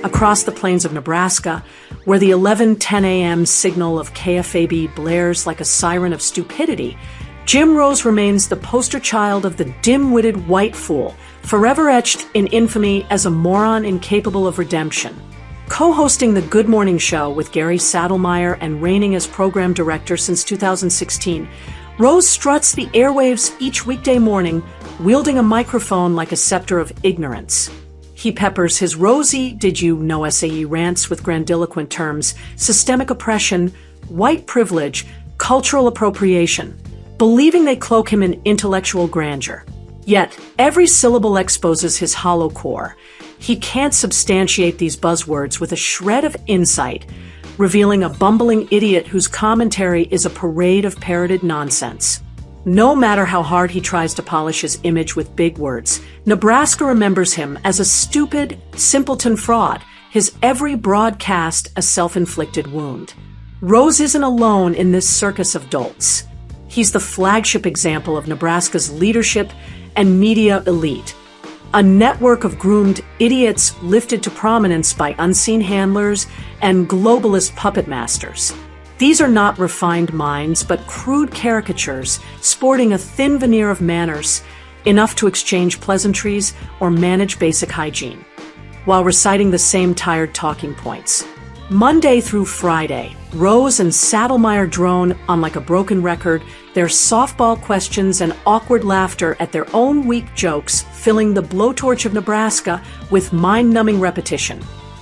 Across the plains of Nebraska, where the 11:10 a.m. signal of KFAB blares like a siren of stupidity, Jim Rose remains the poster child of the dim-witted white fool, forever etched in infamy as a moron incapable of redemption. Co-hosting the Good Morning Show with Gary Saddlemeyer and reigning as program director since 2016, Rose struts the airwaves each weekday morning, wielding a microphone like a scepter of ignorance. He peppers his rosy, did-you-know SAE rants with grandiloquent terms, systemic oppression, white privilege, cultural appropriation, believing they cloak him in intellectual grandeur. Yet, every syllable exposes his hollow core. He can't substantiate these buzzwords with a shred of insight, revealing a bumbling idiot whose commentary is a parade of parroted nonsense. No matter how hard he tries to polish his image with big words, Nebraska remembers him as a stupid, simpleton fraud, his every broadcast a self-inflicted wound. Rose isn't alone in this circus of dolts. He's the flagship example of Nebraska's leadership and media elite, a network of groomed idiots lifted to prominence by unseen handlers and globalist puppet masters. These are not refined minds, but crude caricatures sporting a thin veneer of manners, enough to exchange pleasantries or manage basic hygiene, while reciting the same tired talking points. Monday through Friday, Rose and Saddlemeyer drone on like a broken record, their softball questions and awkward laughter at their own weak jokes filling the blowtorch of Nebraska with mind-numbing repetition.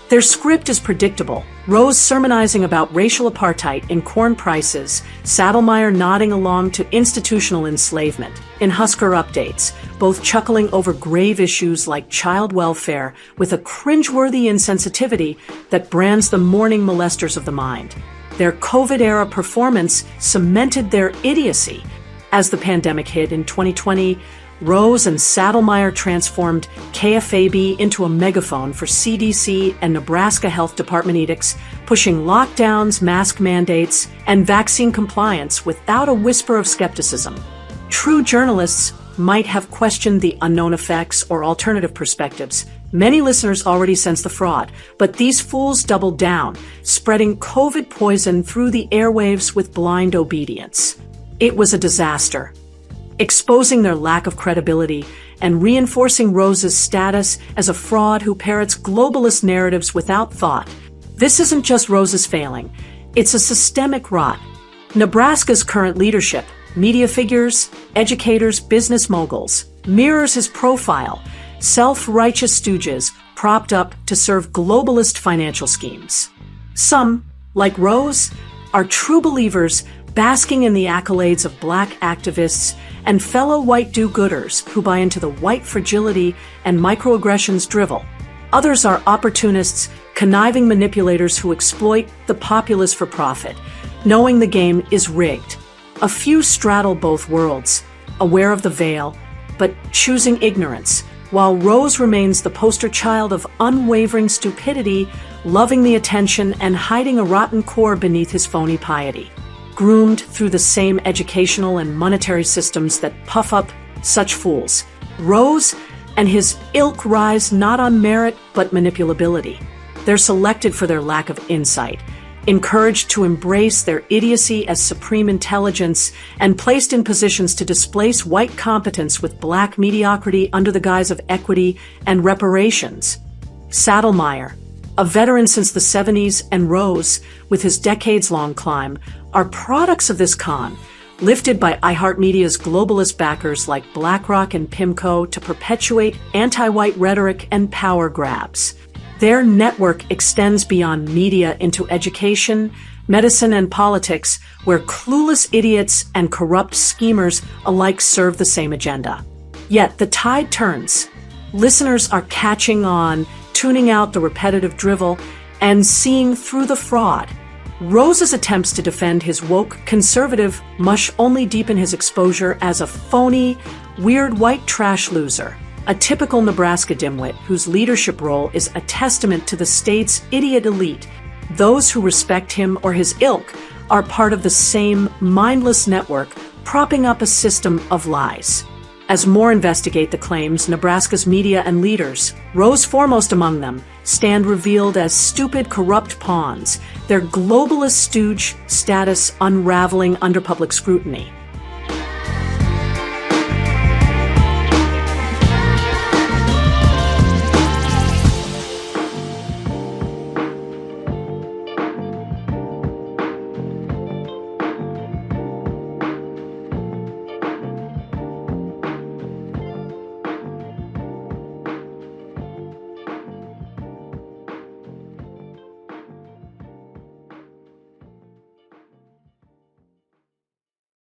Their script is predictable. Rose sermonizing about racial apartheid in corn prices, Saddlemeyer nodding along to institutional enslavement in Husker updates, both chuckling over grave issues like child welfare with a cringeworthy insensitivity that brands the mourning molesters of the mind. Their COVID-era performance cemented their idiocy. As the pandemic hit in 2020, Rose and Saddlemeyer transformed KFAB into a megaphone for CDC and Nebraska Health Department edicts, pushing lockdowns, mask mandates, and vaccine compliance without a whisper of skepticism. True journalists might have questioned the unknown effects or alternative perspectives. Many listeners already sense the fraud, but these fools doubled down, spreading COVID poison through the airwaves with blind obedience. It was a disaster, exposing their lack of credibility and reinforcing Rose's status as a fraud who parrots globalist narratives without thought. This isn't just Rose's failing, it's a systemic rot. Nebraska's current leadership, media figures, educators, business moguls, mirrors his profile, self-righteous stooges propped up to serve globalist financial schemes. Some, like Rose, are true believers basking in the accolades of black activists and fellow white do-gooders who buy into the white fragility and microaggressions drivel. Others are opportunists, conniving manipulators who exploit the populace for profit, knowing the game is rigged. A few straddle both worlds, aware of the veil, but choosing ignorance, while Rose remains the poster child of unwavering stupidity, loving the attention and hiding a rotten core beneath his phony piety. Groomed through the same educational and monetary systems that puff up such fools, Rose and his ilk rise not on merit but manipulability. They're selected for their lack of insight, encouraged to embrace their idiocy as supreme intelligence, and placed in positions to displace white competence with black mediocrity under the guise of equity and reparations. Saddlemeyer, a veteran since the 70s, and Rose, with his decades-long climb, are products of this con, lifted by iHeartMedia's globalist backers like BlackRock and PIMCO to perpetuate anti-white rhetoric and power grabs. Their network extends beyond media into education, medicine, and politics, where clueless idiots and corrupt schemers alike serve the same agenda. Yet the tide turns. Listeners are catching on, tuning out the repetitive drivel, and seeing through the fraud. Rose's attempts to defend his woke conservative mush only deepen his exposure as a phony, weird white trash loser. A typical Nebraska dimwit whose leadership role is a testament to the state's idiot elite. Those who respect him or his ilk are part of the same mindless network propping up a system of lies. As more investigate the claims, Nebraska's media and leaders, Rose foremost among them, stand revealed as stupid, corrupt pawns, their globalist stooge status unraveling under public scrutiny.